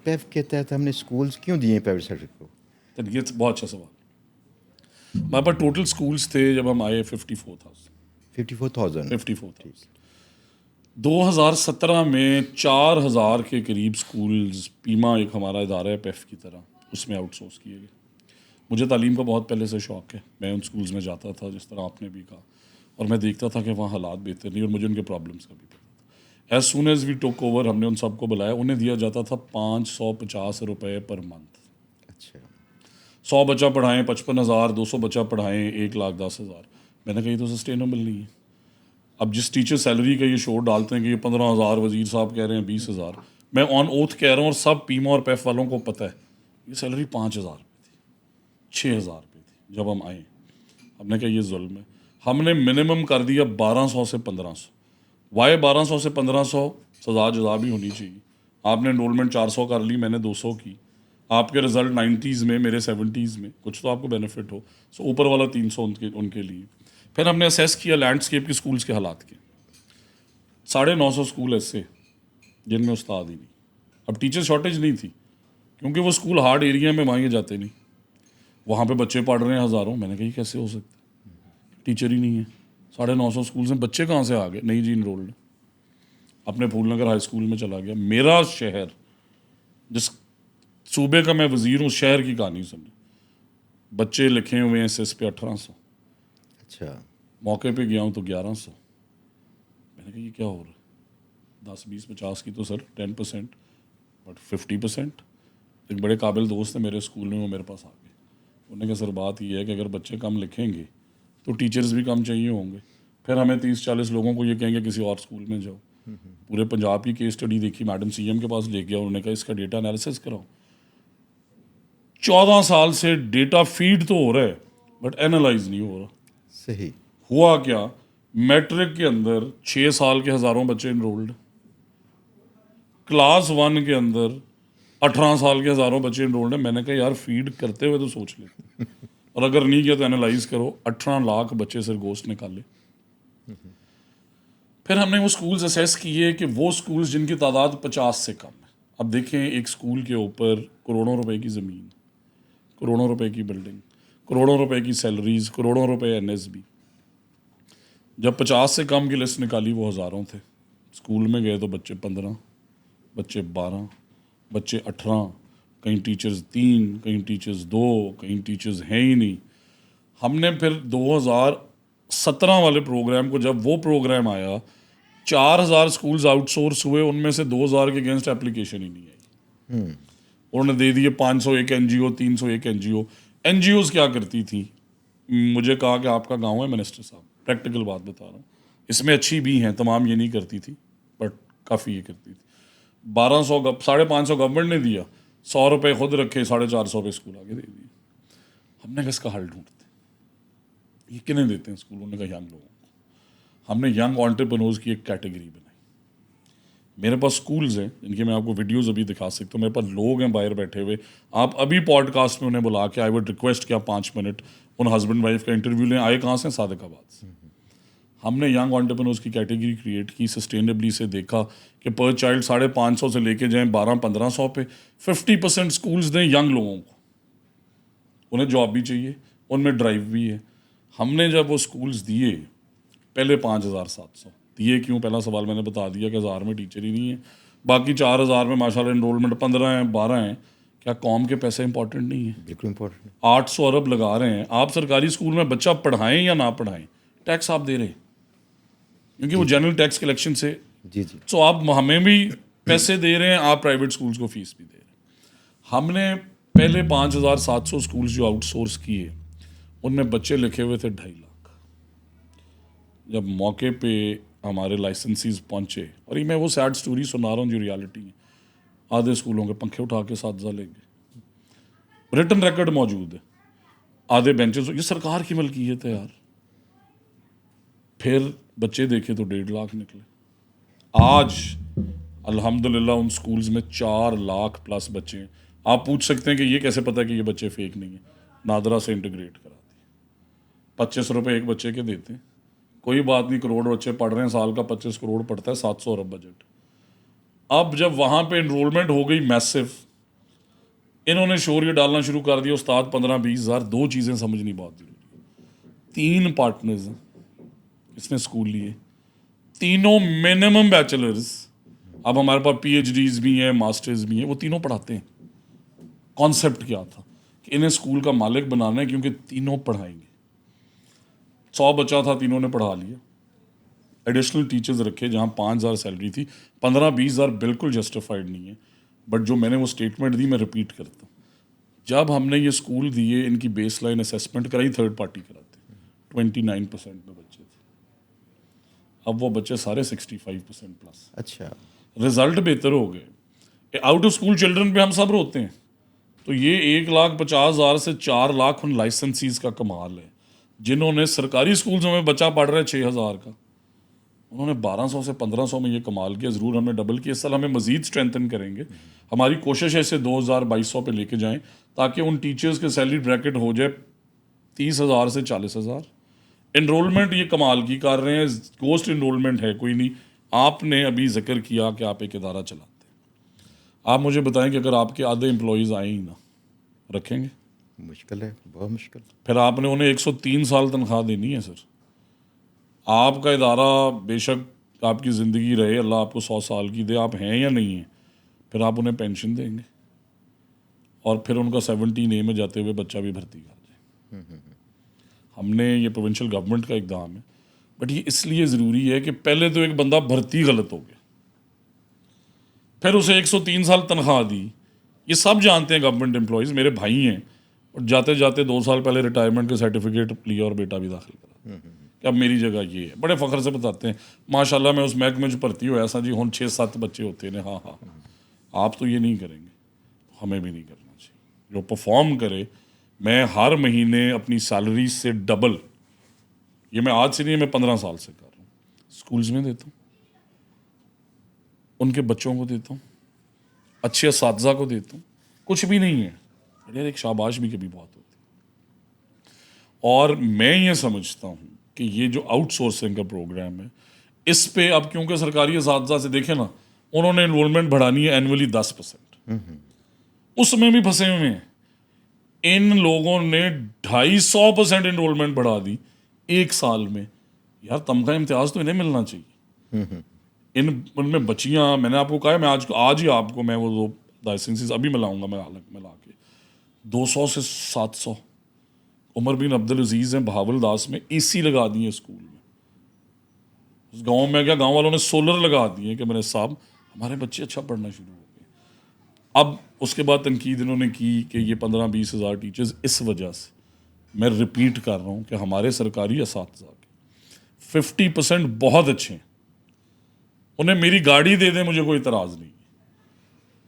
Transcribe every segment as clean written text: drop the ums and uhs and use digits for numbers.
पेफ के तहत हमने स्कूल्स क्यों दिए प्राइवेट सेक्टर को? तो ये बहुत अच्छा सवाल। हमारे पास टोटल स्कूल्स थे जब हम आए 54,000। 54,000। 54,000। 2017 में 4,000 के करीब स्कूल्स, पीमा एक हमारा इदारा है पेफ की तरह, उसमें आउटसोर्स किए गए। मुझे तालीम का बहुत पहले से शौक़ है, मैं उन स्कूल्स में जाता था जिस तरह आपने भी कहा, और मैं देखता था कि वहाँ हालात बेहतर नहीं और मुझे उनके प्रॉब्लम्स का भी पता था। As soon as we took over हमने उन सबको बुलाया, उन्हें दिया जाता था 550 रुपये पर मंथ। अच्छा। 100 बच्चा पढ़ाएं 55,000, 200 बच्चा पढ़ाएं 1,10,000। मैंने कहा ये तो सस्टेनेबल नहीं है। अब जिस टीचर सैलरी का ये शोर डालते हैं कि ये 15,000, वजीर साहब कह रहे हैं 20,000, मैं ऑन ओथ कह रहा हूँ और सब पीमा और पेफ वालों को पता है ये सैलरी 5,000 रुपये थी, 6,000 रुपये थी जब हम आए। हमने कहा ये जुल्म है। हमने मिनिमम कर दिया 1,200 से 1,500। वाई 1,200 से 1,500 सजा जजा भी होनी चाहिए। आपने एनरोलमेंट 400 कर ली, मैंने 200 की, आपके रिजल्ट 90s में, मेरे 70s में, कुछ तो आपको बेनिफिट हो। सो ऊपर वाला 300 उनके लिए। फिर हमने असेस किया लैंडस्केप के स्कूल्स के हालात के। 950 स्कूल ऐसे जिनमें उस्ताद ही नहीं। अब टीचर शॉर्टेज नहीं थी क्योंकि वो स्कूल हार्ड एरिया में, वहाँ ये जाते नहीं, वहाँ पे बच्चे पढ़ रहे हैं हज़ारों। मैंने कहा ये कैसे हो सकता है, टीचर ही नहीं है। 950 स्कूल से बच्चे कहाँ से आ गए? नहीं जी, इनरोल्ड। अपने फूलनगर हाई स्कूल में चला गया। मेरा शहर, जिस सूबे का मैं वज़ीर हूँ, शहर की कहानी सुनी। बच्चे लिखे हुए हैं एसएस पे 1,800। अच्छा। मौके पे गया हूँ तो 1,100। मैंने कहा ये क्या हो रहा है? 10, 20, 50 की तो सर 10%, बट 50%। एक बड़े काबिल दोस्त है मेरे स्कूल में, वो मेरे पास आ गए। उन्होंने कहा सर बात ये है कि अगर बच्चे कम लिखेंगे तो टीचर्स भी कम चाहिए होंगे, फिर हमें 30-40 लोगों को ये कहेंगे किसी और स्कूल में जाओ। पूरे पंजाब की केस स्टडी देखी, मैडम सीएम के पास ले गया, उन्होंने कहा इसका डेटा एनालिसिस कराओ। 14 साल से डेटा फीड तो हो रहा है बट एनालाइज नहीं हो रहा। सही। हुआ क्या, मैट्रिक के अंदर 6 साल के हज़ारों बच्चे इनरोल्ड, क्लास 1 के अंदर 18 साल के हज़ारों बच्चे इनरोल्ड हैं। मैंने कहा यार फीड करते हुए तो सोच ले, और अगर नहीं किया तो एनालाइज करो। 18 लाख बच्चे सिर गोश्त निकाले। फिर हमने वो स्कूल्स असेस किए कि वो स्कूल्स जिनकी तादाद 50 से कम है। अब देखें, एक स्कूल के ऊपर करोड़ों रुपए की ज़मीन, करोड़ों रुपए की बिल्डिंग, करोड़ों रुपए की सैलरीज, करोड़ों रुपए एनएसबी। जब 50 से कम की लिस्ट निकाली वो हज़ारों थे। स्कूल में गए तो बच्चे 15, बच्चे 12, बच्चे 18, कहीं टीचर्स 3, कहीं टीचर्स 2, कहीं टीचर्स हैं ही नहीं। हमने फिर 2017 वाले प्रोग्राम को, जब वो प्रोग्राम आया, 4,000 स्कूल्स आउटसोर्स हुए, उनमें से 2,000 के अगेंस्ट एप्लीकेशन ही नहीं आई। उन्होंने दे दिए 501 एनजीओ, 301 एनजीओ। एनजीओज क्या करती थी, मुझे कहा कि आपका गांव है मिनिस्टर साहब, प्रैक्टिकल बात बता रहा हूँ, इसमें अच्छी भी हैं, तमाम ये नहीं करती थी बट काफ़ी ये करती थी। 1,200 550 गवर्नमेंट ने दिया, 100 रुपये खुद रखे, 450 पे स्कूल आगे दे दिए। हमने कहा इसका हल ढूंढते, ये किन्हें देते हैं स्कूल? उन्होंने कहा यंग लोगों को। हमने यंग एंटरप्रेन्योर्स की एक कैटेगरी बनाई। मेरे पास स्कूल्स हैं जिनके मैं आपको वीडियोस अभी दिखा सकता हूँ। मेरे पास लोग हैं बाहर बैठे हुए, आप अभी पॉडकास्ट में उन्हें बुला के, आई वुड रिक्वेस्ट कि आप 5 मिनट उन हस्बैंड वाइफ का इंटरव्यू लें। आए कहाँ से? सादिकाबाद से। हमने यंग एंटरप्रेन्योर्स की कैटेगरी क्रिएट की, सस्टेनेबली से देखा कि पर चाइल्ड 550 से लेके जाएँ 1200-1500 पे 50% स्कूल्स दें यंग लोगों को। उन्हें जॉब भी चाहिए, उनमें ड्राइव भी है। हमने जब वो स्कूल्स दिए, पहले 5,700 दिए। क्यों? पहला सवाल मैंने बता दिया कि 1,000 में टीचर ही नहीं है, बाकी 4,000 में माशाल्लाह इनरोलमेंट 15 हैं, 12 हैं। क्या कौम के पैसे इंपॉर्टेंट नहीं है? बिल्कुल इम्पोर्टेंट। 800 अरब लगा रहे हैं। आप सरकारी स्कूल में बच्चा पढ़ाएं या ना पढ़ाएं, टैक्स आप दे रहे हैं, क्योंकि वो जनरल टैक्स कलेक्शन से। जी जी। सो आप हमें भी पैसे दे रहे हैं, आप प्राइवेट स्कूल्स को फीस भी दे रहे हैं। हमने पहले 5,700 स्कूल्स जो आउटसोर्स किए, उनमें बच्चे लिखे हुए थे 2.5 लाख। जब मौके पे हमारे लाइसेंसीज पहुंचे, और ये मैं वो सैड स्टोरी सुना रहा हूँ जो रियलिटी है, आधे स्कूलों के पंखे उठा के साथ लेंगे, रिटन रिकॉर्ड मौजूद है, आधे बेंचेस, ये सरकार की मलकियत है यार। फिर बच्चे देखे तो 1.5 लाख निकले। आज अल्हम्दुलिल्लाह उन स्कूल्स में 4 लाख प्लस बच्चे हैं। आप पूछ सकते हैं कि ये कैसे पता है कि ये बच्चे फेक नहीं है? नादरा से इंटीग्रेट करा दिए, 25 रुपये एक बच्चे के देते हैं। कोई बात नहीं, करोड़ बच्चे पढ़ रहे हैं, साल का 25 करोड़ पड़ता है, 700 अरब बजट। अब जब वहाँ पे इनरोलमेंट हो गई मैसिव, इन्होंने शोर ये डालना शुरू कर दिया, उस्ताद 15-20 हज़ार। दो चीज़ें समझनी बहुत ज़रूरी है। 3 पार्टनर्स हैं इसने स्कूल लिए, तीनों मिनिमम बैचलर्स। अब हमारे पास PhDs भी हैं, मास्टर्स भी हैं, वो तीनों पढ़ाते हैं। कॉन्सेप्ट क्या था कि इन्हें स्कूल का मालिक बनाना है, क्योंकि तीनों पढ़ाएंगे। 100 बच्चा था, तीनों ने पढ़ा लिया। एडिशनल टीचर्स रखे जहाँ 5,000 सैलरी थी। 15-20 हज़ार बिल्कुल जस्टिफाइड नहीं है, बट जो मैंने वो स्टेटमेंट दी मैं रिपीट करता हूँ। जब हमने ये स्कूल दिए, इनकी बेस लाइन असेसमेंट कराई, थर्ड पार्टी कराते, 29% में बच्चे थे। अब वो बच्चे सारे 65% प्लस। अच्छा, रिजल्ट बेहतर हो गए। आउट ऑफ स्कूल चिल्ड्रन पे हम सब रोते हैं, तो ये 1,50,000 से 4 लाख उन लाइसेंसीज का कमाल है। जिन्होंने सरकारी स्कूल्स में बच्चा पढ़ रहा है 6,000 का, उन्होंने 1,200 से 1,500 में ये कमाल किया। ज़रूर हमने डबल किया, इस साल हमें मज़ीद स्ट्रेंथन करेंगे। हमारी कोशिश है इसे 2,000-2,200 पे लेके जाएं, ताकि उन टीचर्स के सैलरी ब्रैकेट हो जाए 30,000 से 40,000। इनरोलमेंट ये कमाल की कर रहे हैं, गोस्ट इनरोलमेंट है कोई नहीं। आपने अभी जिक्र किया कि आप एक इदारा चलाते हैं। आप मुझे बताएं कि अगर आपके आधे एम्प्लॉयज़ आए ही ना, रखेंगे? मुश्किल है, बहुत मुश्किल। फिर आपने उन्हें 103 साल तनख्वाह देनी है सर। आपका इदारा बेशक आपकी ज़िंदगी रहे, अल्लाह आपको 100 साल की दे, आप हैं या नहीं हैं, फिर आप उन्हें पेंशन देंगे और फिर उनका 17A में जाते हुए बच्चा भी भर्ती कर दें। हमने ये प्रोविंशियल गवर्नमेंट का इक़दाम है, बट ये इसलिए ज़रूरी है कि पहले तो एक बंदा भर्ती गलत हो गया, फिर उसे 103 साल तनख्वाह दी। ये सब जानते हैं गवर्नमेंट एम्प्लॉयज़, मेरे भाई हैं, और जाते जाते 2 साल पहले रिटायरमेंट का सर्टिफिकेट लिया और बेटा भी दाखिल करा कि अब मेरी जगह ये है। बड़े फ़ख्र से बताते हैं, माशाल्लाह मैं उस महकमे में भर्ती हुआ ऐसा जी, हम 6-7 बच्चे होते हैं। हाँ हाँ, आप तो ये नहीं करेंगे, हमें भी नहीं करना चाहिए। जो परफॉर्म करे, मैं हर महीने अपनी सैलरी से डबल, ये मैं आज से नहीं, मैं 15 साल से कर रहा हूँ, स्कूल्स में देता हूँ, उनके बच्चों को देता हूँ, अच्छे असातिज़ा को देता हूँ। कुछ भी नहीं है, यार एक शाबाश भी कभी बहुत होती है। और मैं ये समझता हूँ कि ये जो आउटसोर्सिंग का प्रोग्राम है, इस पे अब क्योंकि सरकारी असातिज़ा से देखें ना, उन्होंने इन्वॉल्वमेंट बढ़ानी है एनुअली 10%, उसमें भी फंसे हुए हैं। इन लोगों ने 250% इन्रोलमेंट बढ़ा दी एक साल में। यार तमगा इम्तियाज़ तो इन्हें मिलना चाहिए। इन उनमें बच्चियाँ, मैंने आपको कहा है, मैं आज ही आपको मैं वो दो लाइसेंसेस अभी मिलाऊंगा, मैं अलग मिला के 200 से 700। उमर बिन अब्दुल अजीज़ हैं बहावलदास में, AC लगा दिए स्कूल में। उस गांव में क्या, गांव वालों ने सोलर लगा दिए कि मेरे साहब हमारे बच्चे अच्छा पढ़ना शुरू हो गए। अब उसके बाद तनकीद इन्होंने की कि ये 15-20 हज़ार टीचर्स, इस वजह से मैं रिपीट कर रहा हूँ कि हमारे सरकारी असातिज़ा के 50% बहुत अच्छे हैं। उन्हें मेरी गाड़ी दे दें, मुझे कोई इतराज़ नहीं।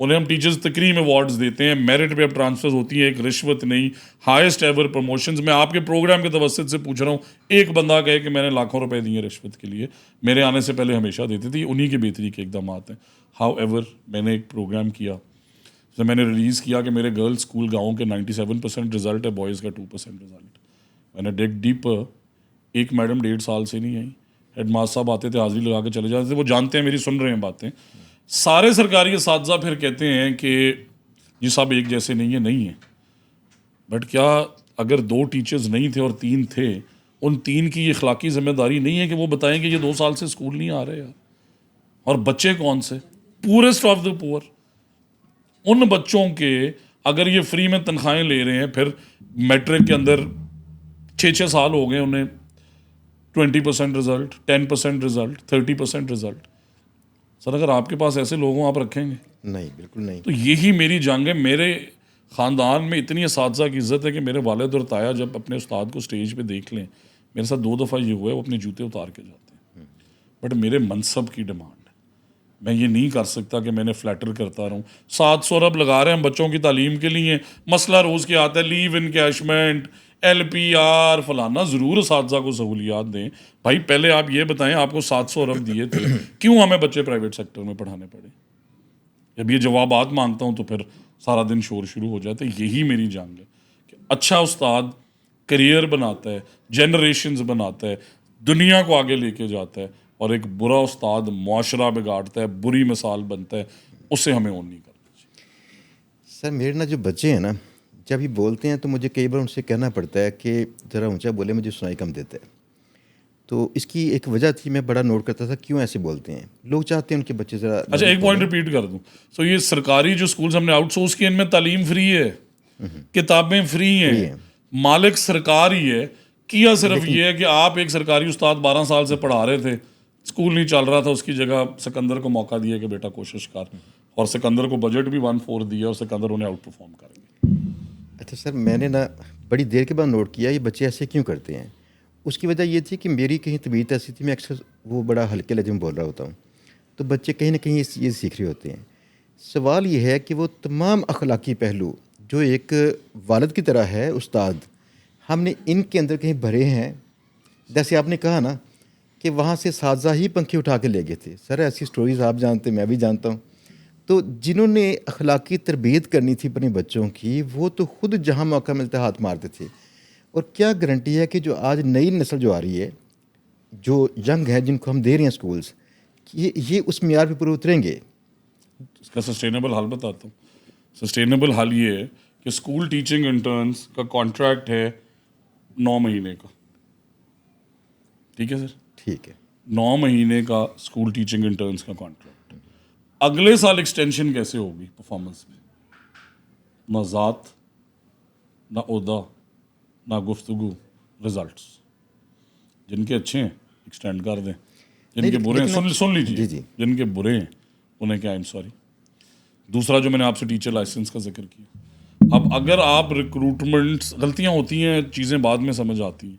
उन्हें हम टीचर्स तकरीम अवार्ड्स देते हैं, मेरिट पे अब ट्रांसफर्स होती हैं, एक रिश्वत नहीं, हाईएस्ट एवर प्रमोशंस। मैं आपके प्रोग्राम के तवस्सुत से पूछ रहा हूँ, एक बंदा कहे कि मैंने लाखों रुपए दिए रिश्वत के लिए। मेरे आने से पहले हमेशा देते थे, उन्हीं के बेहतरी के इकदाम हैं। हाउ एवर मैंने एक प्रोग्राम किया, तो मैंने रिलीज़ किया कि मेरे गर्ल्स स्कूल गाँव के 97% रिजल्ट है, बॉयज़ का 2% रिजल्ट। मैंने डिग डीपर, एक मैडम 1.5 साल से नहीं आई, हेडमास्टर साहब आते थे, हाजिरी लगा के चले जाते थे, वो जानते हैं मेरी, सुन रहे हैं बातें। सारे सरकारी असातिज़ा फिर कहते हैं कि ये सब एक जैसे नहीं है, नहीं है। बट क्या अगर 2 टीचर्स नहीं थे और 3 थे, उन 3 की ये अखलाकी जिम्मेदारी नहीं है कि वो बताएं कि ये 2 साल से स्कूल नहीं आ रहे यार? और बच्चे कौन से? Purest of the poor. उन बच्चों के अगर ये फ्री में तनख्वाहें ले रहे हैं, फिर मैट्रिक के अंदर 6-6 साल हो गए उन्हें, 20% रिजल्ट, 10% रिजल्ट, 30% रिजल्ट। सर अगर आपके पास ऐसे लोग हों, आप रखेंगे? नहीं, बिल्कुल नहीं। तो यही मेरी जंग है। मेरे ख़ानदान में इतनी असातिज़ा की इज़्ज़त है कि मेरे वालिद और ताया जब अपने उस्ताद को स्टेज पे देख लें, मेरे साथ 2 दफ़ा ये हुआ है, वो अपने जूते उतार के जाते हैं। बट मेरे मनसब की डिमांड है, मैं ये नहीं कर सकता कि मैंने फ्लैटर करता रहूँ। 700 अरब लगा रहे हैं हम बच्चों की तालीम के लिए, मसला रोज़ के आता है, लीव इनकैशमेंट, LPR फलाना। ज़रूर असातिज़ा को सहूलियात दें भाई। पहले आप ये बताएं, आपको 700 अरब दिए थे, क्यों हमें बच्चे प्राइवेट सेक्टर में पढ़ाने पड़े? जब ये जवाबात मांगता हूँ तो फिर सारा दिन शोर शुरू हो जाता है। यही मेरी जंग है कि अच्छा उस्ताद करियर बनाता है, जनरेशन्स बनाता है, दुनिया को आगे लेके जाता है, और एक बुरा उस्ताद मुआशरा बिगाड़ता है, बुरी मिसाल बनता है, उसे हमें ओन नहीं करना चाहिए। सर मेरे ना जो बच्चे हैं ना, जब ये बोलते हैं तो मुझे कई बार उनसे कहना पड़ता है कि ज़रा ऊँचा बोले, मुझे सुनाई कम देता है। तो इसकी एक वजह थी, मैं बड़ा नोट करता था क्यों ऐसे बोलते हैं। लोग चाहते हैं उनके बच्चे ज़रा अच्छा, नरम एक पॉइंट बोलें। रिपीट कर दूं। सो ये सरकारी जो स्कूल्स हमने आउटसोर्स किए, इनमें तालीम फ्री है, किताबें फ्री फ्री हैं, है। मालिक सरकार ही है। किया सिर्फ लेकिन ये है कि आप एक सरकारी उस्ताद 12 साल से पढ़ा रहे थे, स्कूल नहीं चल रहा था, उसकी जगह सिकंदर को मौका दिया कि बेटा कोशिश कर, और सिकंदर को बजट भी 1/4 दिया और सिकंदर उन्हें आउट परफॉर्म करेंगे। अच्छा सर, मैंने ना बड़ी देर के बाद नोट किया ये बच्चे ऐसे क्यों करते हैं। उसकी वजह ये थी कि मेरी कहीं तबीयत ऐसी थी, मैं अक्सर वो बड़ा हल्के लहजे में बोल रहा होता हूँ, तो बच्चे कहीं ना कहीं इस चीज़ सीख रहे होते हैं। सवाल ये है कि वो तमाम अखलाकी पहलू जो एक वालिद की तरह है उस्ताद, हमने इनके अंदर कहीं भरे हैं। जैसे आपने कहा ना कि वहाँ से साजा ही पंखे उठा के ले गए थे। सर ऐसी स्टोरीज़ आप जानते, मैं भी जानता हूँ। तो जिन्होंने अखलाकी तरबियत करनी थी अपने बच्चों की, वो तो खुद जहाँ मौका मिलता है हाथ मारते थे। और क्या गारंटी है कि जो आज नई नस्ल जो आ रही है, जो यंग है, जिनको हम दे रहे हैं स्कूल्स, ये उस मियार पे पूरे उतरेंगे। इसका सस्टेनेबल हल बताता हूँ। सस्टेनेबल हल ये है कि स्कूल टीचिंग इंटर्न्स का कॉन्ट्रैक्ट है 9 महीने का। ठीक है सर, ठीक है। 9 महीने का स्कूल टीचिंग इंटर्न्स का कॉन्ट्रैक्ट। अगले साल एक्सटेंशन कैसे होगी परफॉर्मेंस में? ना ज़ात, ना ओहदा, ना गुफ्तगू, रिजल्ट्स। जिनके अच्छे हैं एक्सटेंड कर दें, नहीं जिनके बुरे हैं सुन जी लीजिए, जी। जिनके बुरे हैं उन्हें क्या, आई एम सॉरी। दूसरा जो मैंने आपसे टीचर लाइसेंस का जिक्र किया, अब अगर आप रिक्रूटमेंट्स, गलतियां होती हैं, चीज़ें बाद में समझ आती हैं।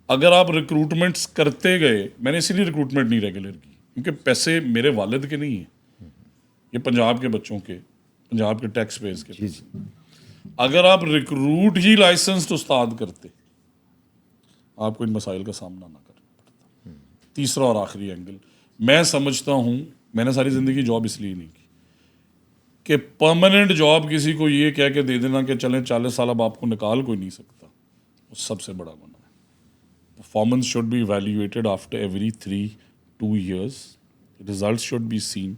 अगर आप रिक्रूटमेंट्स करते गए, मैंने इसीलिए रिक्रूटमेंट नहीं रेगुलर की क्योंकि पैसे मेरे वालिद के नहीं हैं, ये पंजाब के बच्चों के, पंजाब के टैक्स पेयर्स के जी पैसे। जी। अगर आप रिक्रूट ही लाइसेंस्ड उस्ताद करते, आपको इन मसाइल का सामना ना करना पड़ता। तीसरा और आखिरी एंगल, मैं समझता हूँ, मैंने सारी ज़िंदगी जॉब इसलिए नहीं की कि परमानेंट जॉब किसी को ये कह के दे देना कि चलें 40 साल अब आपको निकाल कोई नहीं सकता, वो सबसे बड़ा गुनाह है। Performance should be evaluated after every 3-2 years, result should be seen.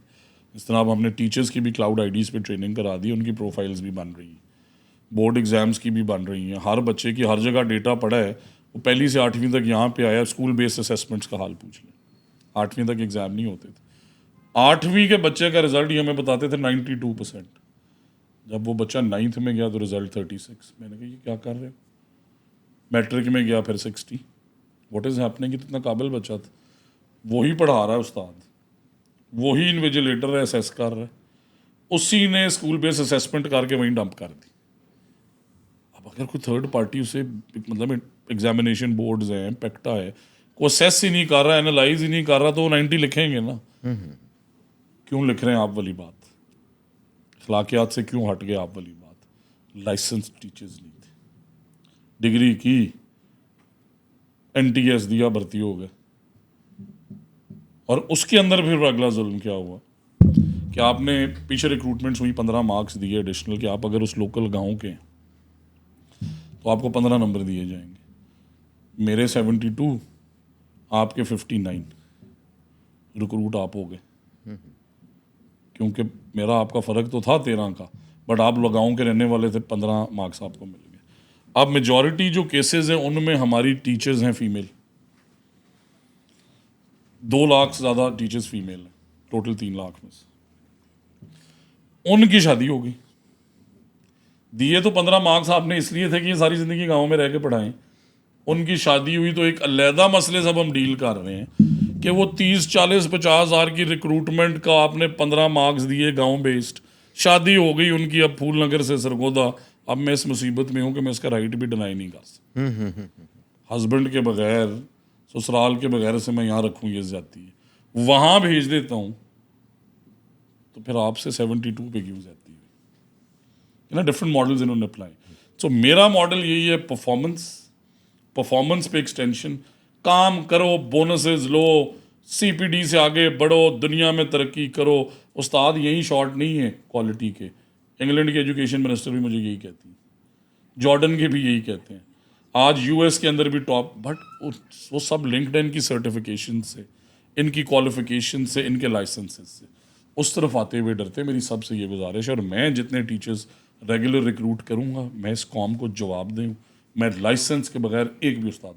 इस तरह अब हमने टीचर्स की भी क्लाउड आईडीज़ पे ट्रेनिंग करा दी, उनकी प्रोफाइल्स भी बन रही हैं, बोर्ड एग्ज़ाम्स की भी बन रही हैं, हर बच्चे की हर जगह डेटा पड़ा है। वो पहली से 8वीं तक यहाँ पे आया, स्कूल बेस्ड असेसमेंट्स का हाल पूछ लें। 8वीं तक एग्ज़ाम नहीं होते थे, 8वीं के बच्चे का रिजल्ट ही हमें बताते थे 92%। जब वो बच्चा 9th में गया तो रिजल्ट 36। मैंने कहा ये क्या कर रहे हो। मैट्रिक में गया फिर 60। व्हाट इज़ हैपनिंग, इतना काबिल बच्चा था, वही पढ़ा रहा है उस्ताद, वही इन्विजिलेटर है, असेस कर रहा है, उसी ने स्कूल बेस्ड असेसमेंट करके वहीं डंप कर दी। अब अगर कोई थर्ड पार्टी उसे, मतलब एग्जामिनेशन बोर्ड्स हैं, पेक्टा है, को असेस ही नहीं कर रहा, एनालाइज ही नहीं कर रहा, तो वो 90 लिखेंगे ना। क्यों लिख रहे हैं आप वाली बात, अखलाकियात से क्यों हट गए आप वाली बात। लाइसेंस टीचर्स नहीं थे, डिग्री की, NTS दिया, भर्ती हो गए। और उसके अंदर फिर अगला जुल्म क्या हुआ कि आपने पीछे रिक्रूटमेंट्स हुई, 15 मार्क्स दिए एडिशनल कि आप अगर उस लोकल गांव के हैं तो आपको 15 नंबर दिए जाएंगे। मेरे 72, आपके 59, रिक्रूट आप हो गए, क्योंकि मेरा आपका फ़र्क तो था 13 का, बट आप लोग गाँव के रहने वाले थे, 15 मार्क्स आपको मिल गए। अब मेजॉरिटी जो केसेस हैं उनमें हमारी टीचर्स हैं फीमेल, 2 लाख से ज़्यादा टीचर्स फीमेल हैं, टोटल 3 लाख में से। उनकी शादी हो गई, दिए तो 15 मार्क्स आपने इसलिए थे कि ये सारी ज़िंदगी गांव में रह के पढ़ाएं, उनकी शादी हुई तो एक अलहदा मसले सब हम डील कर रहे हैं कि वो 30, 40, 50 हज़ार की रिक्रूटमेंट का आपने 15 मार्क्स दिए गांव बेस्ड, शादी हो गई उनकी अब फूलनगर से सरगोदा। अब मैं इस मुसीबत में हूँ कि मैं इसका राइट भी डिनाई नहीं कर सकता। हस्बैंड के बगैर, ससुराल के बगैर से मैं यहाँ रखूँ ये जाती है, वहाँ भेज देता हूँ तो फिर आपसे 72 पे क्यों जाती है ना। डिफरेंट मॉडल्स इन्होंने अप्लाई। सो मेरा मॉडल यही है, परफॉर्मेंस पे एक्सटेंशन, काम करो, बोनसेस लो, CPD से आगे बढ़ो, दुनिया में तरक्की करो। उस्ताद यही शॉर्ट नहीं है क्वालिटी के, इंग्लैंड की एजुकेशन मिनिस्टर भी मुझे यही कहती है, जॉर्डन के भी यही कहते हैं, आज US के अंदर भी टॉप। बट वो सब लिंक्ड है इनकी सर्टिफिकेशन से, इनकी क्वालिफिकेशन से, इनके लाइसेंसेस से। उस तरफ आते हुए डरते। मेरी सबसे ये गुजारिश है, और मैं जितने टीचर्स रेगुलर रिक्रूट करूँगा, मैं इस कौम को जवाब दूँ, मैं लाइसेंस के बगैर एक भी उस्ताद